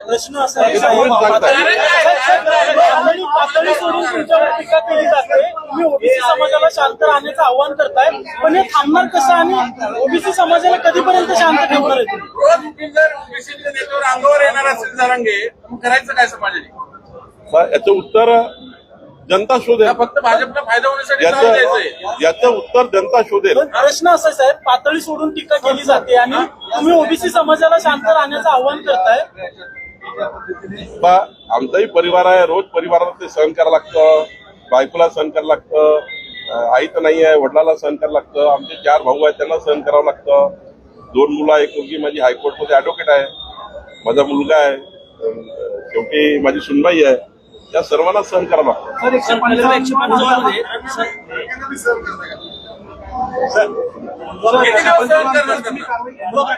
प्रश्न असा आहे साहेब, पातळी सोडून तुमच्यावर टीका केली जाते. तुम्ही ओबीसी समाजाला शांत राहण्याचं आवाहन करताय, पण हे थांबणार कसं आणि ओबीसी समाजाला कधीपर्यंत शांत ठेवणार आहे तुम्ही? रोज उठून जर ओबीसी नेत्यावर अंगावर येणार असेल जरांगे, मग करायचं काय समाजाने? याचं उत्तर जनता शोधेल. फक्त भाजपला फायदा होण्यासाठी नाव द्यायचंय. याचं उत्तर जनता शोधेल. पण प्रश्न असा आहे साहेब, पातळी सोडून टीका केली जाते आणि तुम्ही ओबीसी समाजाला शांत राहण्याचं आवाहन करताय. आमचाही परिवार आहे, रोज परिवाराला ते सहन करावं लागतं. बायकोला सहन करावं लागतं, आई तर नाही आहे, वडिलाला सहन करावं लागतं. आमचे 4 भाऊ आहेत, त्यांना सहन करावं लागतं. 2 मुलं, 1 मुलगी. माझी हायकोर्टमध्ये ऍडव्होकेट आहे, माझा मुलगा आहे, शेवटी माझी सुनबाई आहे. त्या सर्वांना सहन करावं लागतं. किती दिवस सहन करणार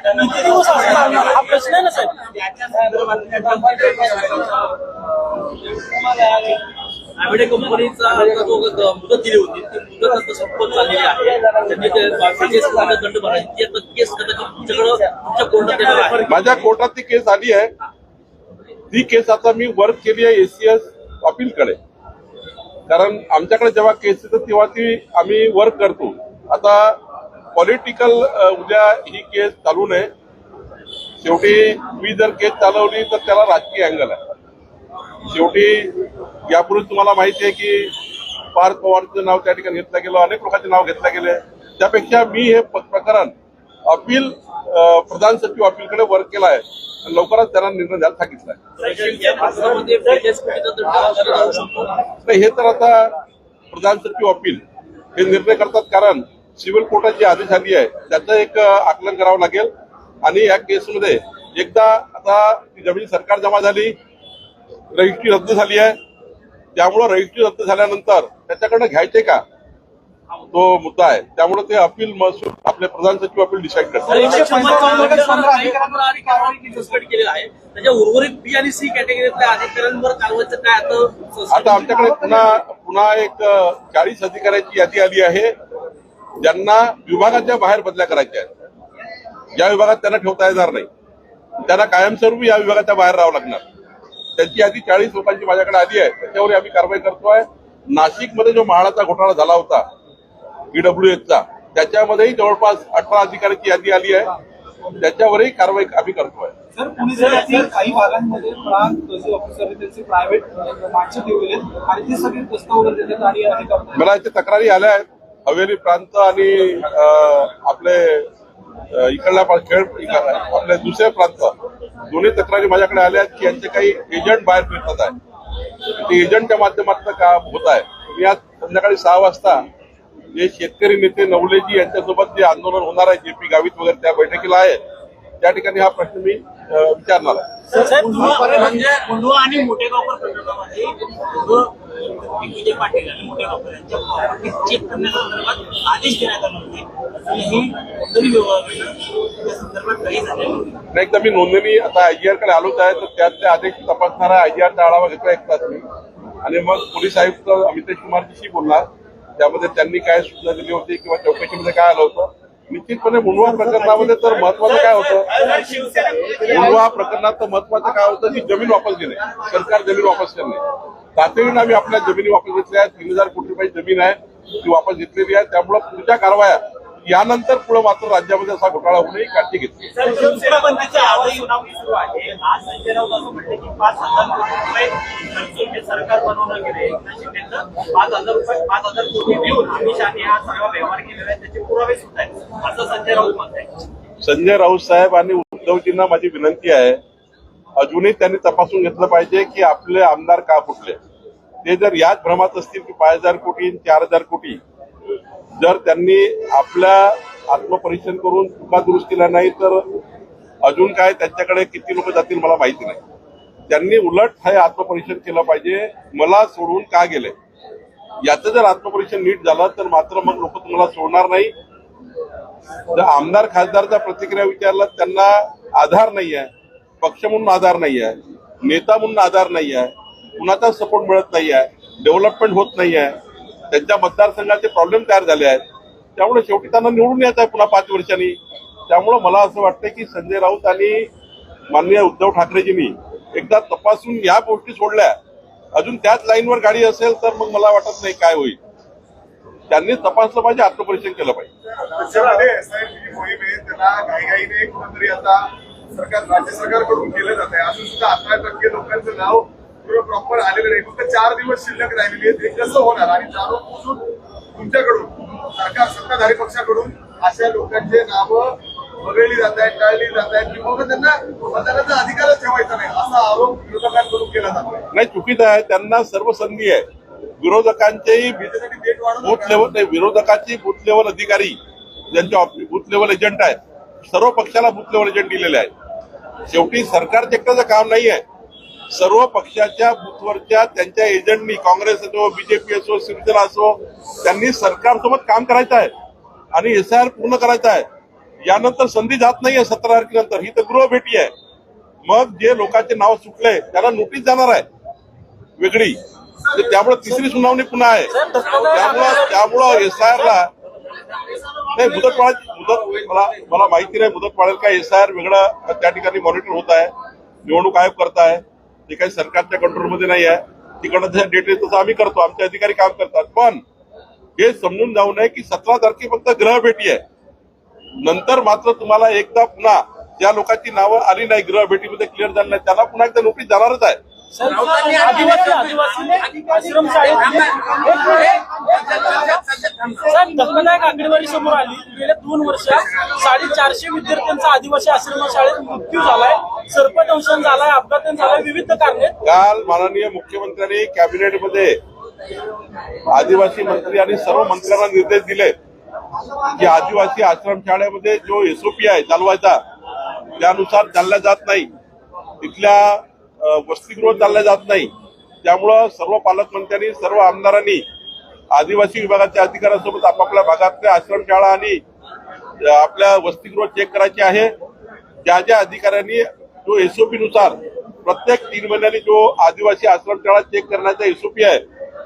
त्यांना? किती दिवस असं लागणार हा प्रश्न आहे ना साहेब. आयबीडे कंपनीचा जो मुदत दिली होती ती मुदत आता संपत चाललेली आहे. त्यांनी दंड भरायची केस कदाचित तुमच्या कोर्टात येणार आहे. माझ्या कोर्टात ती केस आली आहे. ती केस आता मी वर्क केली आहे एसीएस अपीलकडे, कारण आमच्याकडे जेव्हा केस येतात तेव्हा ती आम्ही वर्क करतो. आता पॉलिटिकल उद्या ही केस चालू नये. शेवटी मी जर केस चालवली तर त्याला राजकीय अँगल आहे. शेवटी यापूर्वी तुम्हाला माहिती आहे की पार्थ पवारचं नाव त्या ठिकाणी घेतलं गेलं, अनेक लोकांचे नाव घेतले गेले. त्यापेक्षा मी हे प्रकरण अपील प्रधान सचिव अपीलकडे वर्क केला आहे आणि लवकरच त्यांना निर्णय द्यायला सांगितलाय. नाही, हे तर आता प्रधान सचिव अपील हे निर्णय करतात, कारण सिव्हिल कोर्टाची आदेश आली आहे त्याचं एक आकलन करावं लागेल. आणि या केसमध्ये एकदा आता जमीन सरकार जमा झाली, रजिस्ट्री रद्द झाली आहे, त्यामुळं रजिस्ट्री रद्द झाल्यानंतर त्याच्याकडनं घ्यायचे का तो मुद्दा आहे. त्यामुळे ते अपील महसूल आपले प्रधान सचिव अपील डिसाईड करतात. त्याच्या उर्वरित बी आणि सी कॅटेगरीतल्या अधिकाऱ्यांवर कारवाईचं काय आता आमच्याकडे पुन्हा एक 40 अधिकाऱ्यांची यादी आली आहे ज्यांना विभागाच्या बाहेर बदल्या करायच्या आहेत. या विभागात त्यांना ठेवता येणार नाही, त्यांना कायमस्वरूपी या विभागाच्या बाहेर राहावं लागणार. त्यांची यादी 40 लोकांची माझ्याकडे आली आहे, त्याच्यावर आम्ही कारवाई करतोय. नाशिकमध्ये जो म्हाडाचा घोटाळा झाला होता ईडब्ल्यूएसचा, त्याच्यामध्येही जवळपास 18 अधिकाऱ्यांची यादी आली आहे, त्याच्यावरही कारवाई आम्ही करतोय. सर, पुणे जिल्ह्यातील काही भागांमध्ये तहसील ऑफिसर त्यांचे प्रायव्हेट माणसं ठेवले आणि ते सगळे प्रस्ताव वगैरे देतात आणि मला याच्या तक्रारी आल्या आहेत. हवेली प्रांत आणि आपले इकडला खेळ आपले दुसरे प्रांत दोन्ही तक्रारी माझ्याकडे आल्या आहेत की यांचे काही एजंट बाहेर फिरतात आहे. ते एजंटच्या माध्यमातून काम होत आहे. मी आज संध्याकाळी 6 वाजता जे शेतकरी नेते नवलेजी यांच्यासोबत जे आंदोलन होणार आहे जेपी गावित वगैरे त्या बैठकीला आहे, त्या ठिकाणी हा प्रश्न मी विचारणार आहे. कोंढवा आणि मोठेगाव प्रकरणामध्ये विजय पाटील आणि मोठेगावकर यांच्या चेक करण्यासंदर्भात आदेश देण्यात आले होते. ही नोंदणी त्या संदर्भात काही झालेलं नाही. एकदा मी नोंदणी आता आयजीआर कडे आलोच आहे, तर त्यातले आदेश तपासणारा आयजीआरचा आढावा घेतला 1 तास मी, आणि मग पोलीस आयुक्त अमितेश कुमारजीशी बोलणार. त्यामध्ये त्यांनी काय सूचना दिली होती किंवा चौकशीमध्ये काय आलं होतं. निश्चितपणे मुंडवा प्रकरणामध्ये तर महत्वाचं काय होतं, मुंडवा प्रकरणात तर महत्वाचं काय होतं की जमीन वापस घेणे, सरकार जमीन वापस करणे. तातडीनं आम्ही आपल्या जमिनी वापस घेतल्या आहेत. 3000 कोटी रुपयाची जमीन आहे, ती वापस घेतलेली आहे. त्यामुळे पुढच्या कारवाया यानंतर पुढे मात्र राज्यामध्ये असा घोटाळा होऊ नये काळजी घेतली. सरकार बनवलं गेले 5,000 कोटी देऊन अमित शहानी हा सगळा व्यवहार केलेला आहे, त्याचे पुरावे सुद्धा आहेत असं संजय राऊत म्हणताय. संजय राऊत साहेब आणि उद्धवजींना माझी विनंती आहे, अजूनही त्यांनी तपासून घेतलं पाहिजे की आपले आमदार का फुटले. ते जर याच भ्रमात असतील की 5,000 कोटी 4,000 कोटी, जर त्यांनी आपल्या आत्मपरीक्षण करून चुका दुरुस्तीला नाही तर अजून काय त्यांच्याकडे किती लोक जातील मला माहिती नाही. त्यांनी उलट हे आत्मपरीक्षण केलं पाहिजे, मला सोडून का गेले. याचं जर आत्मपरीक्षण नीट झालं तर मात्र मग लोक तुम्हाला सोडणार नाही. जर आमदार खासदारचा प्रतिक्रिया विचारला, त्यांना आधार नाही आहे, पक्ष म्हणून आधार नाही आहे, नेता म्हणून आधार नाही आहे, कुणाचा सपोर्ट मिळत नाही आहे, डेव्हलपमेंट होत नाही आहे, त्यांच्या मतदारसंघाचे प्रॉब्लेम तयार झाले आहेत. त्यामुळे शेवटी त्यांना निवडून यायचं आहे पुन्हा 5 वर्षांनी. त्यामुळे मला असं वाटतं की संजय राऊत आणि माननीय उद्धव ठाकरेजींनी एकदा तपासून या गोष्टी सोडल्या, अजून त्याच लाईनवर गाडी असेल तर मग मला वाटत नाही काय होईल. त्यांनी तपासलं पाहिजे, आत्मपरीक्षण केलं पाहिजे. राज्यामध्ये एसआयटी मोहीम आहे, त्याला घाईघाईने कुठंतरी आता राज्य सरकारकडून केलं जात आहे. अजून सुद्धा 11% लोकांचं नाव प्रॉपर आलेलं नाही. फक्त 4 दिवस शिल्लक राहिलेली आहेत. हे कसं होणार? आणि जाणून तुमच्याकडून सरकार सत्ताधारी पक्षाकडून अशा लोकांचे नावं वगळली जात आहेत, टाळली जात आहेत, किंवा त्यांना मतदानाचा अधिकारच ठेवायचा नाही असा आरोप विरोधकांकडून केला जातोय. नाही, चुकीचं आहे. त्यांना सर्व संधी आहे. विरोधकांचेही बूथ लेवल नाही, विरोधकाची बूथ लेवल अधिकारी ज्यांचे बूथ लेवल एजंट आहे, सर्व पक्षाला बूथ लेवल एजंट दिलेले आहेत. शेवटी सरकारचं एकट्याचं काम नाही आहे. सर्व पक्षाच्या बूथवरच्या त्यांच्या एजंटनी, काँग्रेस असो, बीजेपी असो, शिवसेना असो, त्यांनी सरकारसोबत काम करायचं आहे आणि एसआयआर पूर्ण करायचा आहे. यानंतर संधी जात नाहीये 17 तारखेनंतर. ही तर गृहभेटी आहे. मग जे लोकांचे नाव सुटले त्याला नोटीस जाणार आहे वेगळी. त्यामुळे तिसरी सुनावणी पुन्हा आहे. त्यामुळं एसआयआरला नाही, मला माहिती नाही मुदत वाढेल का. एसआयआर वेगळं त्या ठिकाणी मॉनिटर होत आहे, निवडणूक आयोग करत आहे. ते काही सरकारच्या कंट्रोलमध्ये नाही आहे. तिकडनं जसं डेट येत तसं आम्ही करतो, आमचे अधिकारी काम करतात. पण हे समजून जाऊ नये की 17 तारखे फक्त ग्रहभेटी आहे. नंतर मात्र तुम्हाला एकदा पुन्हा ज्या लोकांची नावं आली नाही, ग्रहभेटीमध्ये क्लिअर झाली नाही, त्यांना पुन्हा एकदा नोटीस जाणारच आहे. आदिवासी आश्रमशाळेत धक्कादायक आकडेवारी समोर आली. गेल्या 2 वर्षात 450 विद्यार्थ्यांचा आदिवासी आश्रमशाळेत मृत्यू झालाय, सर्पदंशन झालाय, अपघात झालाय, विविध कारणे. काल माननीय मुख्यमंत्र्यांनी कॅबिनेटमध्ये आदिवासी मंत्री आणि सर्व मंत्र्यांना निर्देश दिले की आदिवासी आश्रमशाळेमध्ये जो एसओपी आहे चालवायचा त्यानुसार चालल्या जात नाही, तिथल्या वसतिगृह चालल्या जात नाही. त्यामुळं सर्व पालकमंत्र्यांनी, सर्व आमदारांनी आदिवासी विभागाच्या अधिकाऱ्यांसोबत आपापल्या भागातल्या आश्रमशाळा आणि आपल्या वसतिगृह चेक करायचे आहे. ज्या ज्या अधिकाऱ्यांनी जो एसओपी नुसार प्रत्येक 3 महिन्यांनी जो आदिवासी आश्रमशाळा चेक करण्याचा एसओपी आहे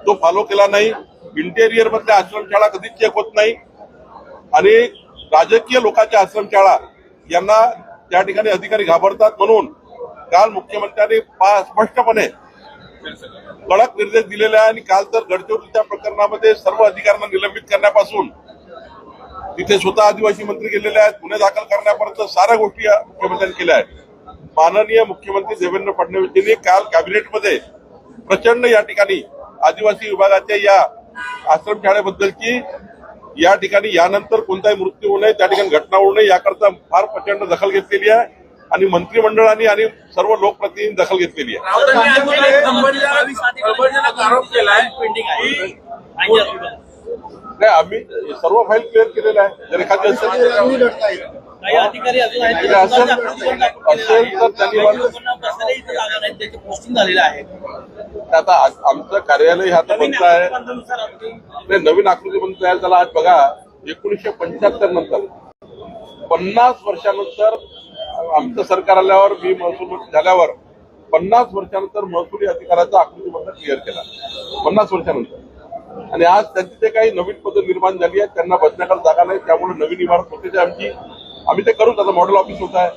तो फॉलो केला नाही. इंटेरियर मधल्या आश्रमशाळा कधीच चेक होत नाही आणि राजकीय लोकांच्या आश्रमशाळा यांना त्या ठिकाणी अधिकारी घाबरतात. म्हणून काल मुख्यमंत्र्यांनी स्पष्टपणे कडक निर्देश दिलेले आहे. आणि काल तर गडचिरोलीच्या प्रकरणामध्ये सर्व अधिकाऱ्यांना निलंबित करण्यापासून तिथे स्वतः आदिवासी मंत्री गेलेले आहेत, गुन्हे दाखल करण्यापर्यंत साऱ्या गोष्टी मुख्यमंत्र्यांनी केल्या आहेत. माननीय मुख्यमंत्री देवेंद्र फडणवीस यांनी काल कॅबिनेटमध्ये प्रचंड या ठिकाणी आदिवासी विभागाच्या या आश्रमशाळेबद्दलची या ठिकाणी यानंतर कोणताही मृत्यू होऊ नये, त्या ठिकाणी घटना होऊ नये याकरता फार प्रचंड दखल घेतलेली आहे आणि मंत्रिमंडळाने आणि सर्व लोकप्रतिनिधी दखल घेतलेली आहे. आरोप केलाय नाही, आम्ही सर्व फाईल क्लिअर केलेल्या आहे. जर एखादी असेल तर त्यांनी पोस्टिंग झालेलं आहे. आता आमचं कार्यालय आता बनत आहे, नवीन आकृती बनत आहे. त्याला आज बघा 1975 नंतर 50 वर्षानंतर आमचं सरकार आल्यावर, मी महसूल मंत्री झाल्यावर 50 वर्षानंतर महसुली अधिकाराचा आकृतीबंध क्लिअर केला. 50 वर्षानंतर. आणि आज त्यांची ते काही नवीन पदं निर्माण झाली आहेत, त्यांना बसण्याकडे जागा नाही, त्यामुळे नवीन इमारत होते आमची. आम्ही ते करूच. आता मॉडेल ऑफिस होत आहे.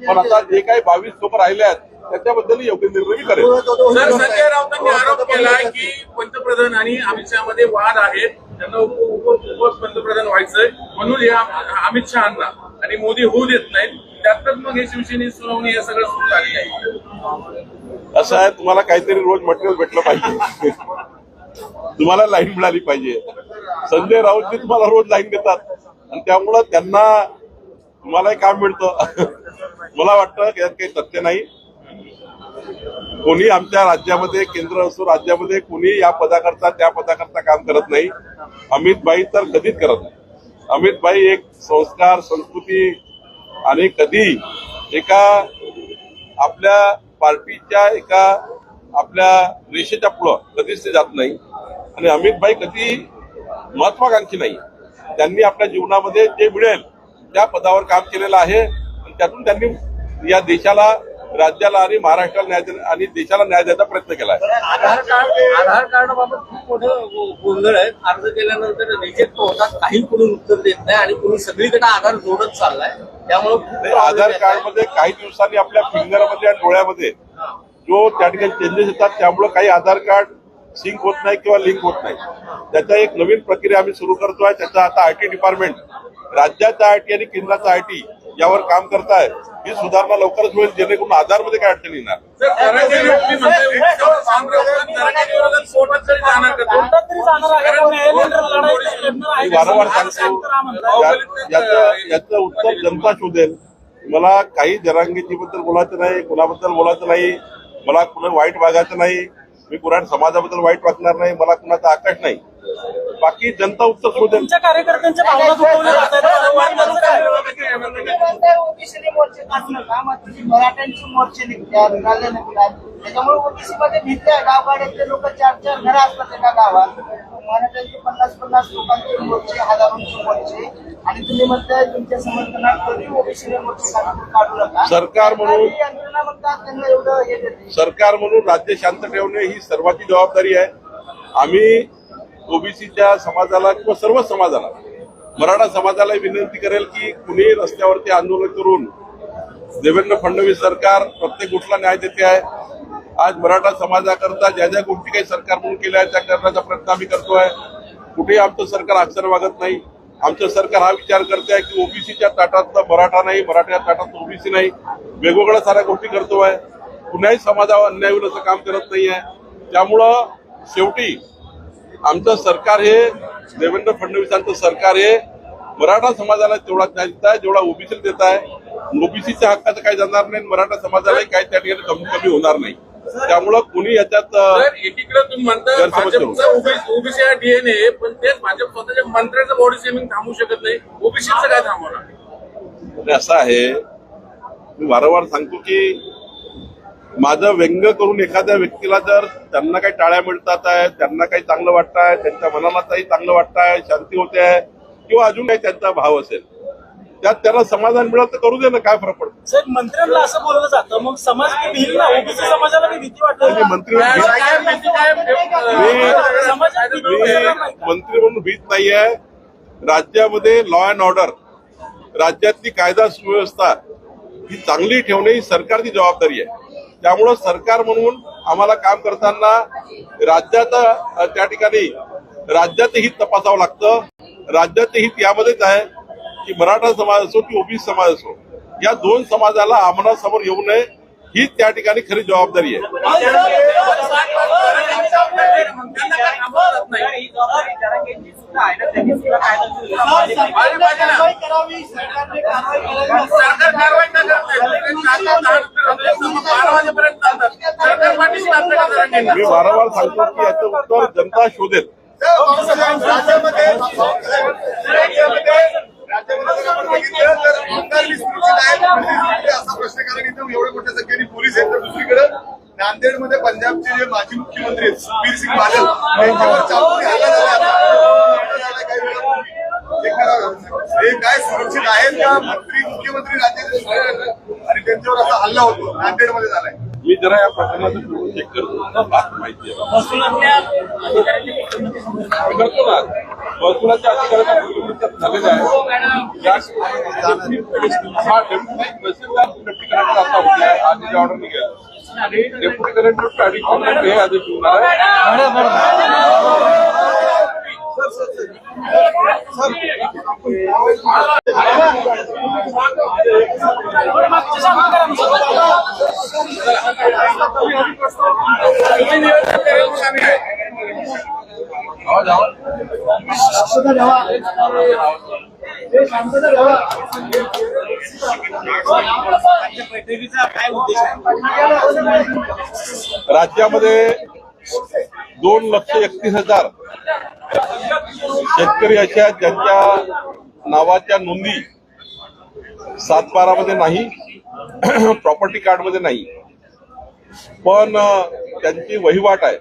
पण आता जे काही 22 लोक राहिले आहेत त्याच्याबद्दल योग्य निर्णय करेल. सर, संजय राऊतांनी आरोप केलाय की पंतप्रधान आणि अमित शहा मध्ये वाद आहेत, त्यांना उपपंतप्रधान व्हायचंय म्हणून या अमित शहाना आणि मोदी होऊ देत नाहीत. त्यातच मग हे शिवसेनेची सुनावणी हे सगळं सुरू झालेलं आहे. असं आहे, तुम्हाला काहीतरी रोज मटेरियल भेटलं पाहिजे, तुम्हाला लाईन मिळाली पाहिजे. संजय राऊतजी तुम्हाला रोज लाईन देतात आणि त्यामुळं त्यांना तुम्हालाही काम मिळतं. मला वाटतं यात काही तथ्य नाही. कोणी आमच्या राज्यामध्ये, केंद्र असो राज्यामध्ये, कोणी या पदाकरता त्या पदाकरता काम करत नाही. अमितभाई तर कधीच करत नाही. अमितभाई एक संस्कार, संस्कृती आणि कधी एका आपल्या पार्टीच्या एका आपल्या रेषेच्या पुढं कधीच ते जात नाही. आणि अमितभाई कधी महत्वाकांक्षी नाही. त्यांनी आपल्या जीवनामध्ये जे मिळेल त्या पदावर काम केलेलं आहे आणि त्यातून त्यांनी या देशाला, राज्याला आणि महाराष्ट्राला न्याय आणि देशाला न्याय द्यायचा प्रयत्न केला आहे. आधार कार्डाबाबत खूप मोठं गोंधळ आहे. अर्ज केल्यानंतर रिजेक्ट होतात, काही कोणी उत्तर देत नाही आणि कोणी सगळीकडे आधार जोडत चाललाय. त्यामुळे आधार कार्डमध्ये काही दिवसांनी आपल्या फिंगरमध्ये आणि डोळ्यामध्ये जो त्या ठिकाणी चेंजेस येतात त्यामुळे काही आधार कार्ड सिंक होत नाही किंवा लिंक होत नाही. त्याचा एक नवीन प्रक्रिया आम्ही सुरू करतोय. त्याचा आता आयटी डिपार्टमेंट, राज्याचा आयटी आणि केंद्राचा आयटी यावर काम करताय. ही सुधारणा लवकरच होईल जेणेकरून आधारमध्ये काय अडचण येणार. कोर्टात तरी जाणार आहे पण न्यायालयात लढाई लढणार आहे. मी वारंवार सांगतो याचं उत्तर जनता शोधेल. मला काही जरांगीची बद्दल बोलायचं नाही, कुणाबद्दल बोलायचं नाही, मला कुणा वाईट वागायचं नाही, मी कुणा समाजाबद्दल वाईट वागणार नाही, मला कुणाचा आकाश नाही. बाकी जनता उत्तर शोधेल. तुमच्या कार्यकर्त्यांच्या भावना दुखवल्या जात आहेत. वारंवार त्यांचं काय? ओबीसी मोर्चे काढलं का मग तुम्ही मराठ्यांचे मोर्चे निघतात निघाले निघतात त्याच्यामुळे ओबीसी मध्ये भीती आहे. गावगाड्यातले लोक 4-4 घरं असतात एका गावात. मराठ्यांचे 50-50 लोकांचे मोर्चे, हजारोंचे मोर्चे आणि तुम्ही म्हणताय तुमच्या समर्थनात कधी ओबीसी मोर्चे काढू नका. सरकार म्हणून यंत्रणा म्हणतात त्यांना एवढं हे देते. सरकार म्हणून राज्य शांत ठेवणे ही सर्वांची जबाबदारी आहे. आम्ही ओबीसीच्या समाजाला किंवा सर्व समाजाला, मराठा समाजाला विनंती करेल की कुणी रस्त्यावरती आंदोलन करून देवेंद्र फडणवीस सरकार प्रत्येक गोष्टीला न्याय देते आहे. आज मराठा समाजाकरता ज्या ज्या गोष्टी काही सरकार म्हणून केल्या आहेत त्या करण्याचा प्रयत्न आम्ही करतोय. कुठेही आमचं सरकार अक्षर वागत नाही. आमचं सरकार हा विचार करते आहे की ओबीसीच्या ताटातलं मराठा नाही, मराठ्याच्या ताटातलं ओबीसी नाही, वेगवेगळ्या साऱ्या गोष्टी करतोय. कुणाही समाजावर अन्याय होईल असं काम करत नाहीये. त्यामुळं शेवटी आमचं सरकार हे देवेंद्र फडणवीसांचं सरकार हे मराठा समाजाला तेवढा न्याय देत आहे जेवढा ओबीसीला देत आहे. ओबीसीच्या हक्काचं काही जाणार नाही, मराठा समाजालाही काही त्या ठिकाणी कमी होणार नाही. त्यामुळं कुणी याच्यात एकीकडे तुम्ही म्हणता भाजपचा ओबीसी हा डीएनए, पण तेच भाजप स्वतःच्या मंत्र्याचं बॉडी शेमिंग थांबवू शकत नाही. ओबीसीचं काय थांबवणार? असं आहे, मी वारंवार सांगतो की माझं व्यंग करून एखाद्या व्यक्तीला जर त्यांना काही टाळ्या मिळतात आहे, त्यांना काही चांगलं वाटत आहे, त्यांच्या मनाला काही चांगलं वाटत आहे, शांती होते आहे किंवा अजून काही त्यांचा भाव असेल त्यात त्यांना समाधान मिळत तर करू दे ना, काय फरक पडतो. साहेब मंत्र्यांना असं बोललं जातं मग समाज भीती ना, ओबीसी समाजाला मी भीती वाटत मंत्री म्हणून भीत नाही आहे. राज्यामध्ये लॉ अँड ऑर्डर, राज्यातली कायदा सुव्यवस्था ही चांगली ठेवणे ही सरकारची जबाबदारी आहे. त्यामुळं सरकार म्हणून आम्हाला काम करताना राज्याचं त्या ठिकाणी राज्याचं हित तपासावं लागतं. राज्याचं हित यामध्येच आहे की मराठा समाज असो की ओबीसी समाज असो, या दोन समाजाला आमनासमोर येऊ नये ही त्या ठिकाणी खरी जबाबदारी आहे. मी वारंवार सांगतो की याचं उत्तर जनता शोधेल. राज्यामध्ये जर आपण बघितलं तर बंगाल विस्कृती आहे असा प्रश्न, कारण इथं एवढ्या मोठ्या संख्येने पोलीस आहेत. तर दुसरीकडे नांदेडमध्ये पंजाबचे जे माजी मुख्यमंत्री आहेत सुखबीर सिंग बादल यांच्यावर चाकूने हल्ला झाला काही वेळापूर्वी. हे काय सुरक्षित आहेत का? मुख्यमंत्री राज्याचे आणि त्यांच्यावर असा हल्ला होतो नांदेडमध्ये झालाय. मी जरा या प्रकरणाचं पूर्ण चेक करतो, माहिती आहे करतो ना. महसुलाच्या अधिकाऱ्यांना झालेलं आहे. हा तहसीलदार डेप्टी कलेक्टर आता होते आहे, आज त्याची ऑर्डर निघेल आणि डेप्टी कलेक्टर अडिशनल हे आदेश होणार राज्यामध्ये 2,31,000 शेतकरी अशा ज्यांच्या नावाच्या नोंदी 7/12 नाही, प्रॉपर्टी कार्ड मध्ये नाही, पण त्यांची वहिवाट आहे,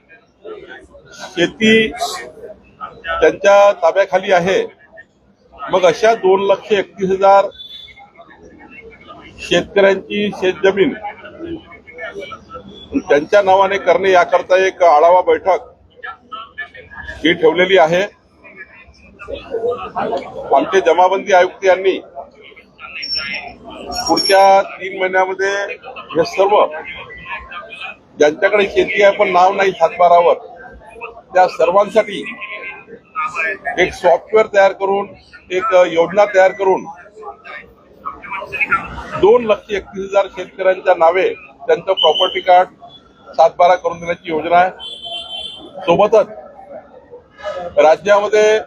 शेती त्यांच्या ताब्याखाली आहे. मग अशा 2,31,000 शेतकऱ्यांची शेतजमीन त्यांच्या नावाने करणे याकरता एक आढावा बैठक ही ठेवलेली आहे. आमचे जमाबंदी आयुक्त यांनी पुढच्या 3 महिन्यामध्ये हे सर्व ज्यांच्याकडे शेती आहे पण नाव नाही सातबारावर, त्या सर्वांसाठी एक सॉफ्टवेअर तयार करून, एक योजना तयार करून 2,31,000 शेतकऱ्यांच्या नावे त्यांचं प्रॉपर्टी कार्ड सातबारा करून देण्याची योजना आहे. सोबतच राज्यामध्ये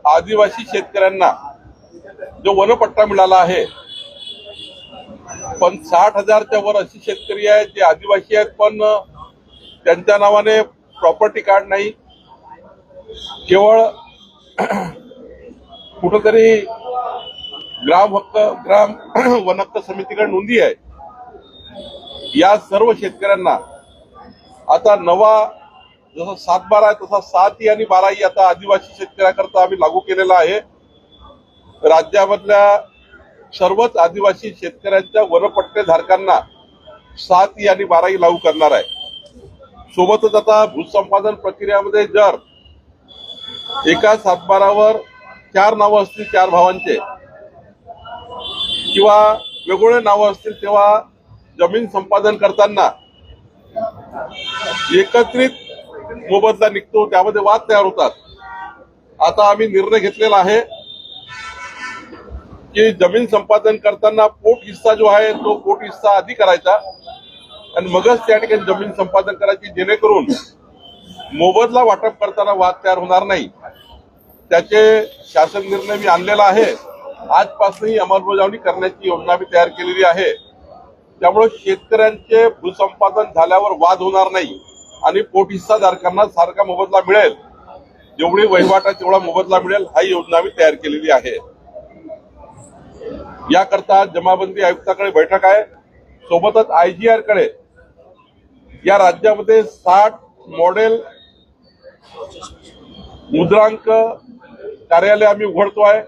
आदिवासी शेतकऱ्यांना जो वनपट्टा मिळाला आहे, पण 60,000च्या वर अशी शेतकरी आहेत जे आदिवासी आहेत पण त्यांच्या नावाने प्रॉपर्टी कार्ड नाही, केवळ कुठंतरी ग्राम वन हक्क समितीकडे नोंदी आहे. या सर्व शेतकऱ्यांना आता नवा जसा 7/12 आहे तसा 7ई आणि 12ई आता आदिवासी शेतकऱ्याकरता आम्ही लागू केलेला आहे. राज्यामधल्या सर्वच आदिवासी शेतकऱ्यांच्या वनपट्टे धारकांना 7ई आणि 12ई लागू करणार आहे. सोबतच आता भूसंपादन प्रक्रियामध्ये जर एका 7/12वर 4 नावं असतील 4 भावांचे किंवा वेगवेगळे नावं असतील, तेव्हा जमीन संपादन करताना एकत्रित मोबदला निघतो, त्यामध्ये वाद तयार होतात. आता आम्ही निर्णय घेतलेला आहे की जमीन संपादन करताना पोट हिस्सा जो आहे तो पोट हिस्सा आधी करायचा आणि मगच त्या ठिकाणी जमीन संपादन करायची, जेणेकरून मोबदला वाटप करताना वाद तयार होणार नाही. त्याचे शासन निर्णय मी आणलेला आहे. आजपासून ही अंमलबजावणी करण्याची योजना मी तयार केलेली आहे. त्यामुळे शेतकऱ्यांचे भूसंपादन झाल्यावर वाद होणार नाही आणि पोट हिस्साधारकांना सारखा मोबदला मिळेल, जेवढी वहिवाट आहे तेवढा मोबदला मिळेल, ही योजना मी तयार केलेली आहे. याकरता जमाबंदी आयुक्ताकडे बैठक आहे. सोबतच IGR कडे या राज्यामध्ये 60 मॉडेल मुद्रांक कार्यालय आम्ही उघडतो आहे.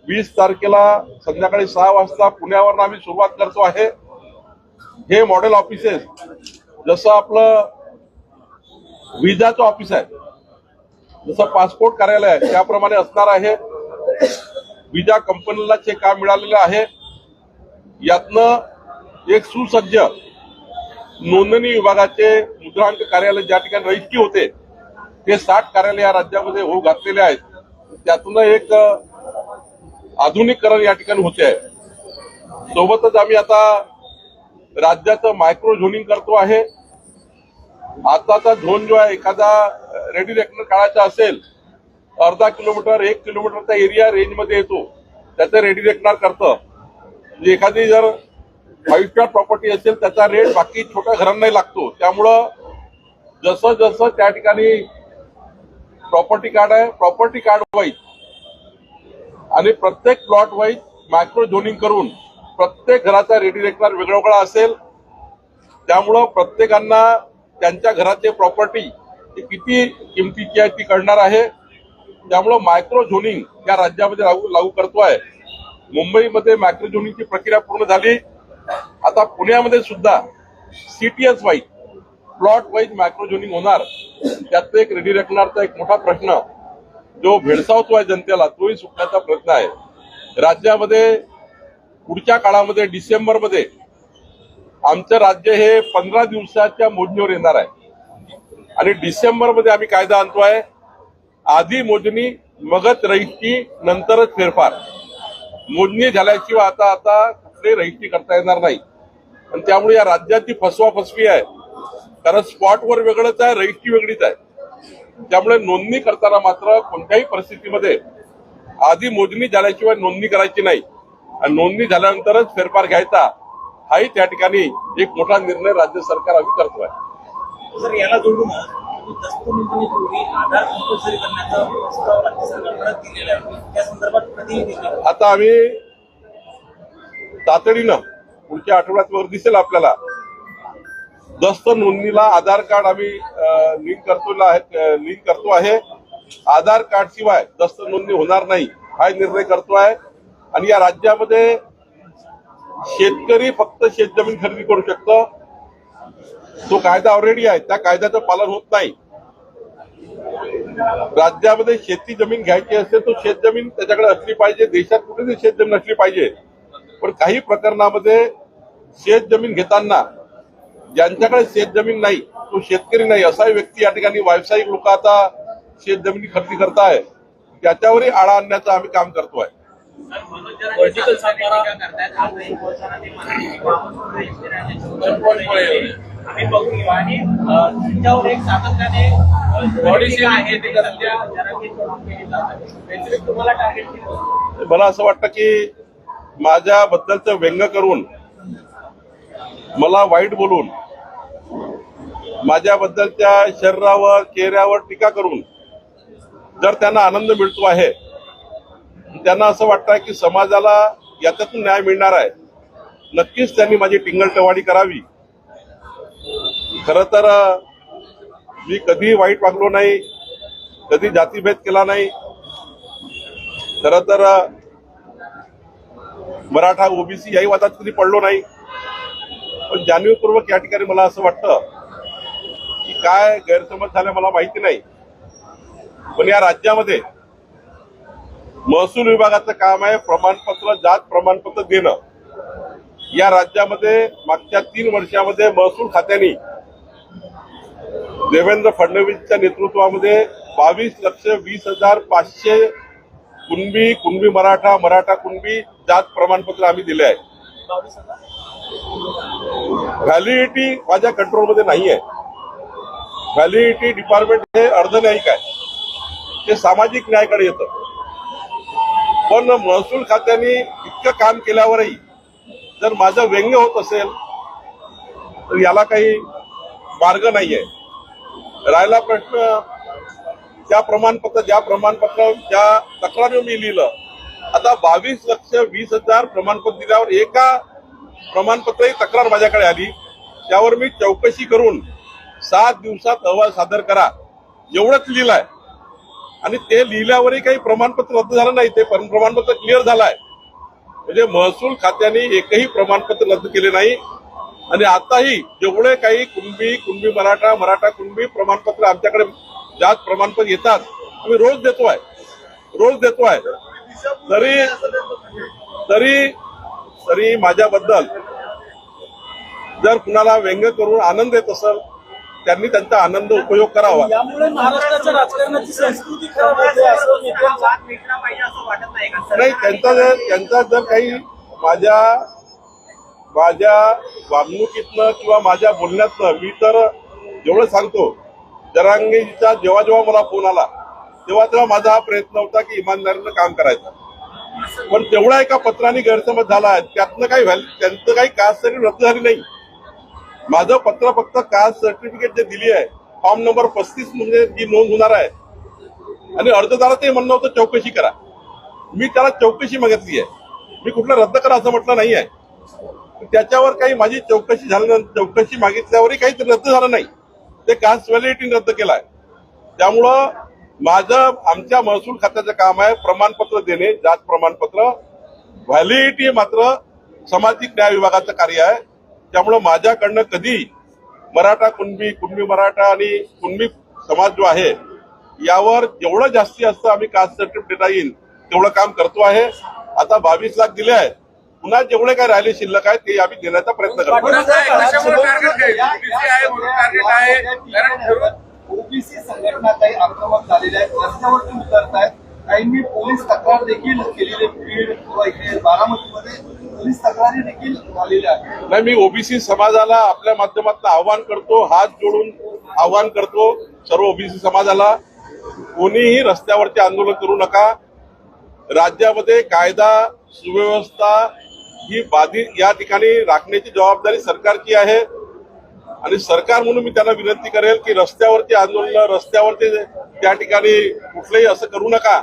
20 तारखेला संध्याकाळी 6 वाजता पुण्यावरून आम्ही सुरुवात करतो आहे. हे मॉडेल ऑफिसेस जसं आपलं विजाचं ऑफिस आहे, जसं पासपोर्ट कार्यालय आहे, त्याप्रमाणे असणार आहे. विजा कंपनीला जे काम मिळालेलं आहे, यातनं एक सुसज्ज नोंदणी विभागाचे मुद्रांक कार्यालय ज्या ठिकाणी रजिस्ट्री होते ते 60 कार्यालय या राज्यामध्ये होऊ घातलेले आहेत. त्यातून एक आधुनिकीकरण या ठिकाणी होते आहे. सोबतच आम्ही आता राज्याचं मायक्रो झोनिंग करतो आहे. आताचा झोन जो आहे, एखादा रेडी रेकनर काढायचा असेल, अर्धा किलोमीटर 1 किलोमीटरचा एरिया रेंजमध्ये येतो, त्याचं रेडी रेकनर करतं. म्हणजे एखादी जर 5 स्टार प्रॉपर्टी असेल त्याचा रेट बाकी छोट्या घरांनाही लागतो. त्यामुळं जसं जसं त्या ठिकाणी प्रॉपर्टी कार्ड आहे, प्रॉपर्टी कार्ड वाईज आणि प्रत्येक प्लॉट वाईज मायक्रो झोनिंग करून प्रत्येक घराचा रेडी रेकनर वेगळा असेल. त्यामुळं प्रत्येकांना त्यांच्या घराची प्रॉपर्टी किती किमतीची आहे ती कळणार आहे. त्यामुळं मायक्रो झोनिंग या राज्यामध्ये लागू करतो आहे. मुंबईमध्ये मायक्रो झोनिंगची प्रक्रिया पूर्ण झाली. आता पुण्यामध्ये सुद्धा CTS wise plot wise micro zoning होणार. त्यात एक रेडी रेकनरचा एक मोठा प्रश्न जो भेडसावतोय जनतेला, तोही सुटण्याचा प्रयत्न आहे. राज्यामध्ये पुढच्या काळामध्ये डिसेंबरमध्ये आमचं राज्य हे 15 दिवसाच्या मोजणीवर येणार आहे आणि डिसेंबरमध्ये आम्ही कायदा आणतोय, आधी मोजणी मगच रजिस्ट्री नंतरच फेरफार. मोजणी झाल्याशिवाय आता कुठली रजिस्ट्री करता येणार नाही. आणि त्यामुळे या राज्यात ती फसवाफसवी आहे, कारण स्पॉटवर वेगळंच आहे, रजिस्ट्री वेगळीच आहे. त्यामुळे नोंदणी करताना मात्र कोणत्याही परिस्थितीमध्ये आधी मोजणी झाल्याशिवाय नोंदणी करायची नाही आणि नोंदणी झाल्यानंतरच फेरफार घ्यायचा, हाही त्या ठिकाणी एक मोठा निर्णय राज्य सरकार आम्ही करतोय. सर, याला जोडून दस्त नोंदणीपूर्वी आधार कंपल्सरी करण्याचा प्रस्ताव राज्य सरकारकडे दिलेला आहे. त्या संदर्भात कधी आता आम्ही तातडीनं पुढच्या आठवड्यात वर दिसेल आपल्याला दस्त नोंदणीला आधार कार्ड आम्ही लिंक करतो आहे. आधार कार्ड शिवाय दस्त नोंदणी होणार नाही, हा निर्णय करतोय. आणि या राज्यामध्ये शेतकरी फक्त शेतजमीन खरेदी करू शकतो. तो कायदा ऑलरेडी आहे, त्या कायद्याचं पालन होत नाही. राज्यामध्ये शेती जमीन घ्यायची असेल तो शेतजमीन त्याच्याकडे असली पाहिजे. देशात कुठेही शेतजमीन असली पाहिजे. पण काही प्रकरणामध्ये शेतजमीन घेताना ज्यांच्याकडे शेतजमीन नाही तो शेतकरी नाही असा व्यक्ती या ठिकाणी व्यावसायिक लोक आता शेतजमिनी खरेदी करताय, त्याच्यावरही आळा आणण्याचं आम्ही काम करतोय. पॉलिटिकल करतायत आज एक वर्षाला ते मराठी आम्ही बघतो आणि त्यांच्यावर एक सातत्याने बॉडी आहे ते सध्या जरांगे केली जातात. स्पेसिफिक तुम्हाला टार्गेट केलं मला असं वाटतं की माझ्याबद्दलचं व्यंग करून, मला वाईट बोलून, माझ्याबद्दलच्या शरीरावर चेहऱ्यावर टीका करून जर त्यांना आनंद मिळतो आहे, त्यांना असं वाटतं की समाजाला याच्यातून न्याय मिळणार आहे, नक्कीच त्यांनी माझी टिंगलटवाडी करावी. खरं तर मी कधी वाईट वागलो नाही, कधी जातीभेद केला नाही. खरं तर मराठा ओबीसी याही वादात कधी पडलो नाही. पण जाणीवपूर्वक या ठिकाणी मला असं वाटतं की काय गैरसमज झाले मला माहिती नाही, पण या राज्यामध्ये महसूल विभागाचं काम आहे प्रमाणपत्र, जात प्रमाणपत्र देणं. या राज्यामध्ये मागच्या 3 वर्षामध्ये महसूल खात्याने देवेंद्र फडणवीसच्या नेतृत्वामध्ये 22,20,500 कुणबी मराठा, मराठा कुणबी जात प्रमाणपत्र आम्ही दिले आहे. व्हॅलिडिटी माझ्या कंट्रोलमध्ये नाही आहे. व्हॅलिडिटी डिपार्टमेंट हे अर्धन्यायिक आहे, ते सामाजिक न्यायाकडे येतं. पण महसूल खात्याने इतकं काम केल्यावरही जर माझं व्यंग्य होत असेल तर याला काही मार्ग नाहीये. राहिला प्रश्न ज्या प्रमाणपत्र ज्या तक्रारीवर मी लिहिलं, आता 22,20,000 प्रमाणपत्र दिल्यावर एका प्रमाणपत्रही तक्रार माझ्याकडे आली, त्यावर मी चौकशी करून 7 दिवसात अहवाल सादर करा एवढंच लिहिलंय. आणि ते लिहिल्यावरही काही प्रमाणपत्र रद्द झालं नाही, ते प्रमाणपत्र क्लिअर झालं आहे. म्हणजे महसूल खात्याने एकही प्रमाणपत्र रद्द केले नाही. आणि आताही जेवढे काही कुणबी मराठा, मराठा कुणबी प्रमाणपत्र आमच्याकडे जात प्रमाणपत्र येतात, आम्ही रोज देतोय. तरी माझ्याबद्दल जर कुणाला व्यंग करून आनंद येत असेल, त्यांनी त्यांचा आनंद उपयोग करावा. यामुळे महाराष्ट्राच्या राजकारणाची संस्कृती खराब होते असं नेत्यांचं वाद मिटला पाहिजे असं वाटत नाही का? नाही, त्यांचा जर काही माझ्या वागणुकीतनं किंवा माझ्या बोलण्यातनं, मी तर जेवढं सांगतो, जरांगेजीचा जेव्हा मला फोन आला तेव्हा माझा हा प्रयत्न होता की इमानदारीनं काम करायचं. पण तेवढा एका पत्राने गैरसमज झाला आहे, त्यातनं त्यांचं काही कास्ट सर्टिफिकेट रद्द झाली नाही. माझं पत्र फक्त कास्ट सर्टिफिकेट जे दिली आहे, फॉर्म नंबर 35 म्हणजे जी नोंद होणार आहे, आणि अर्जदाराचंही म्हणणं होतं चौकशी करा. मी त्याला चौकशी मागितली आहे, मी कुठलं रद्द करा असं म्हटलं नाही आहे. त्याच्यावर काही माझी चौकशी मागितल्यावरही काही रद्द झालं नाही, ते कास्ट व्हॅलिडिटी रद्द केलाय. त्यामुळं आमच्या महसूल खात्याचं काम आहे प्रमाणपत्र देणे, जात प्रमाणपत्र. व्हॅलिडिटी मात्र सामाजिक न्याय विभागाचं कार्य आहे. त्यामुळं माझ्याकडनं कधी मराठा कुणबी मराठा आणि कुणबी समाज जो आहे यावर जेवढं जास्ती असतं आम्ही कास्ट सर्टिफिकेट देता येईल तेवढं काम करतो आहे. आता 22 लाख दिले आहेत, पुन्हा जेवढे काय राहिले शिल्लक आहे ते आम्ही देण्याचा प्रयत्न करतो. ओबीसी संघटना काही आक्रमक झालेल्या आहेत, रस्त्यावरती उतरतायत. काहींनी पोलीस तक्रार देखील केलेली, बीड किंवा इथे बारामतीमध्ये पोलीस तक्रारी देखील झालेल्या आहेत. नाही, मी ओबीसी समाजाला आपल्या माध्यमातून आव्हान करतो, हात जोडून आव्हान करतो सर्व ओबीसी समाजाला, कोणीही रस्त्यावरती आंदोलन करू नका. राज्यामध्ये कायदा सुव्यवस्था ही बाधित या ठिकाणी राखण्याची जबाबदारी सरकारची आहे. आणि सरकार म्हणून मी त्यांना विनंती करेल की रस्त्यावरची आंदोलन, रस्त्यावरती त्या ठिकाणी कुठलंही असं करू नका,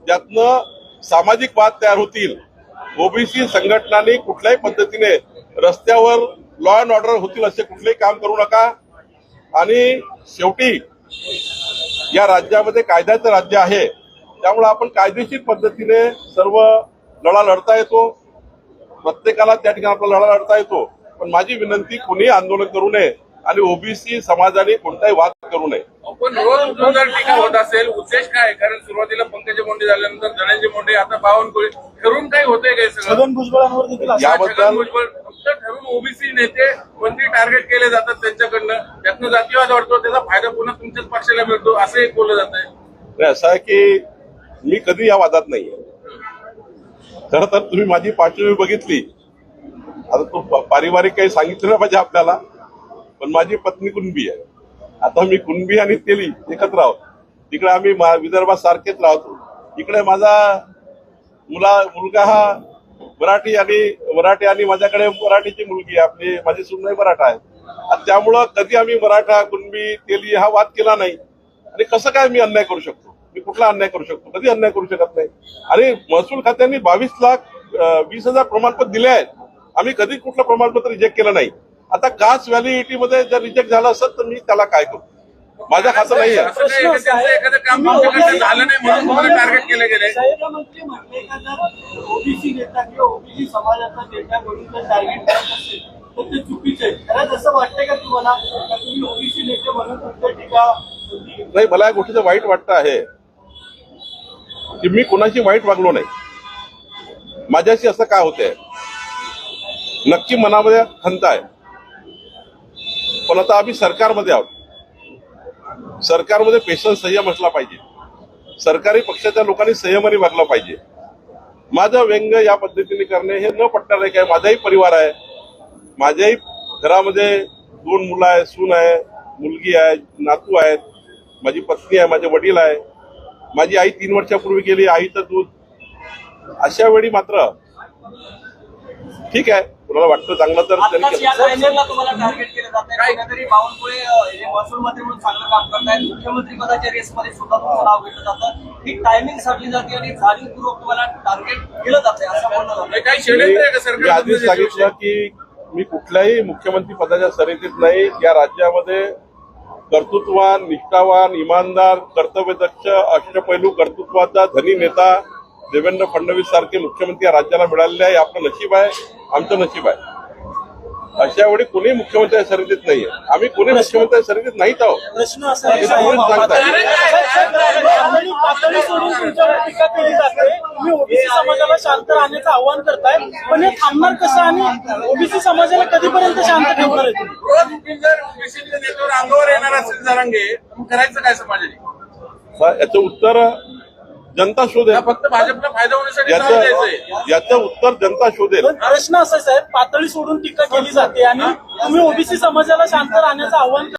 त्यातनं सामाजिक वाद तयार होतील. ओबीसी संघटनांनी कुठल्याही पद्धतीने रस्त्यावर लॉ अँड ऑर्डर होतील असे कुठलेही काम करू नका. आणि शेवटी या राज्यामध्ये कायद्याचं राज्य आहे, त्यामुळे आपण कायदेशीर पद्धतीने सर्व लढा लढता येतो. प्रत्येकाला त्या ठिकाणी आपला लढा लढता येतो. पण माझी विनंती, कोणी आंदोलन करू नये आणि ओबीसी समाजाने कोणताही वाद करू नये. पण रोज उठून जर टीका होत असेल उद्देश काय आहे? कारण सुरुवातीला पंकजा मुंडे झाल्यानंतर धनंजय मुंडे आता बावनकुळे ठरून काही होतंय काय सगळं? छगन भुजबळांवर देखील असं- याबद्दल- छगन भुजबळ फक्त ठरून ओबीसी नेते मंत्री टार्गेट केले जातात त्यांच्याकडनं, त्यातनं जातीवाद वाढतो, त्याचा फायदा पुन्हा तुमच्याच पक्षाला मिळतो असं एक बोललं जात आहे. नाही, असं आहे की मी कधी या वादात नाहीये. खरं तर तुम्ही माझी पार्श्वभूमी बघितली, आता तो पारिवारिक काही सांगितलं ना पाहिजे आपल्याला, पण माझी पत्नी कुणबी आहे. आता मी कुणबी आणि तेली एकत्र आहोत. तिकडे आम्ही विदर्भात सारखेच राहतो. इकडे माझा मुलगा हा मराठी आणि माझ्याकडे मराठीची मुलगी आहे, आपली माझी सून मराठा आहे. आणि त्यामुळं कधी आम्ही मराठा कुणबी तेली हा वाद केला नाही. आणि कसं काय मी अन्याय करू शकतो? मी कुठला अन्याय करू शकतो? कधी अन्याय करू शकत नाही. आणि महसूल खात्याने 22,20,000 प्रमाणपत्र दिले आहेत. आम्ही कधी कुठलं प्रमाणपत्र रिजेक्ट केलं नाही. आता कास्ट व्हॅलिडिटी मध्ये जर रिजेक्ट झालं असत तर मी त्याला काय करू? माझ्या खातं नाही आहे. असं काही त्यांचं एखादं काम तुमच्याकडनं झालं नाही म्हणून तुम्हाला टार्गेट केलं गेलंय. मुख्यमंत्री म्हटले का जर ओबीसी नेता किंवा ओबीसी समाजाचा नेता म्हणून जर टार्गेट करत असेल तर ते चुकीचं आहे. खरंच असं वाटतंय का तुम्हाला का तुम्ही ओबीसी नेते म्हणून तुमच्या टीका होती? नाही, मला या गोष्टीचं वाईट वाटतं आहे की मी कोणाशी वाईट वागलो नाही. माझ्याशी असं काय होतंय नक्की मनामध्ये खंत आहे. पण आता आम्ही सरकारमध्ये आहोत. सरकारमध्ये पेशन्स संयम असला पाहिजे. सरकारी पक्षाच्या लोकांनी संयमाने वागलं पाहिजे. माझं व्यंग या पद्धतीने करणे हे न पटणार आहे. काय माझाही परिवार आहे, माझ्याही घरामध्ये 2 मुलं आहेत, सून आहे, मुलगी आहे, नातू आहेत, माझी पत्नी आहे, माझे वडील आहे, माझी आई 3 वर्षापूर्वी गेली, आईचं दूध. अशा वेळी मात्र ठीक आहे, कुणाला वाटतं चांगलं तर त्यांनी आताच या केलं. टायमिंगला तुम्हाला टार्गेट केलं जात आहे. कुठेतरी बावनकुळे हे महसूल मंत्री म्हणून चांगलं काम करतायत. मुख्यमंत्री पदाच्या रेसमध्ये सुद्धा तुमचं नाव घेतलं जातं. ही टायमिंग साधली जाते आणि जाणीवपूर्वक तुम्हाला टार्गेट केलं जाते असं बोललं जातं. काही षडयंत्र आहे का मी सरकार? आधीच सांगितलं की मी कुठल्याही मुख्यमंत्री पदाच्या शर्यतीत नाही. या राज्यामध्ये कर्तृत्ववान, निष्ठावान, इमानदार, कर्तव्यदक्ष, अष्टपैलू कर्तृत्वाचा धनी नेता देवेंद्र फडणवीस सारखे मुख्यमंत्री या राज्याला मिळालेले आहे. आपलं नशीब आहे, आमचं नशीब आहे. अशा वेळी कोणी मुख्यमंत्री शर्यतीत नाहीये. आम्ही कोणी मुख्यमंत्री शर्यतीत नाहीत आहोत. प्रश्न असा आहे हे तुम्हीच सांगताय. पातळी सोडून तुमच्यावर टीका केली जाते. तुम्ही ओबीसी समाजाला शांत राहण्याचं आवाहन करताय, पण हे थांबणार कसं आणि ओबीसी समाजाला कधीपर्यंत शांत ठेवणार आहे तुम्ही? रोज उठून जर ओबीसी नेत्यावर अंगावर येणार असेल जरांगे, मग करायचं काय समाजाने? याचं उत्तर जनता शोधेल. का फक्त भाजपला फायदा होण्यासाठी नाव द्यायचंय? याचं उत्तर जनता शोधेल. पण प्रश्न असा आहे साहेब, पातळी सोडून टीका केली जाते आणि तुम्ही ओबीसी समाजाला शांत राहण्याचं आवाहन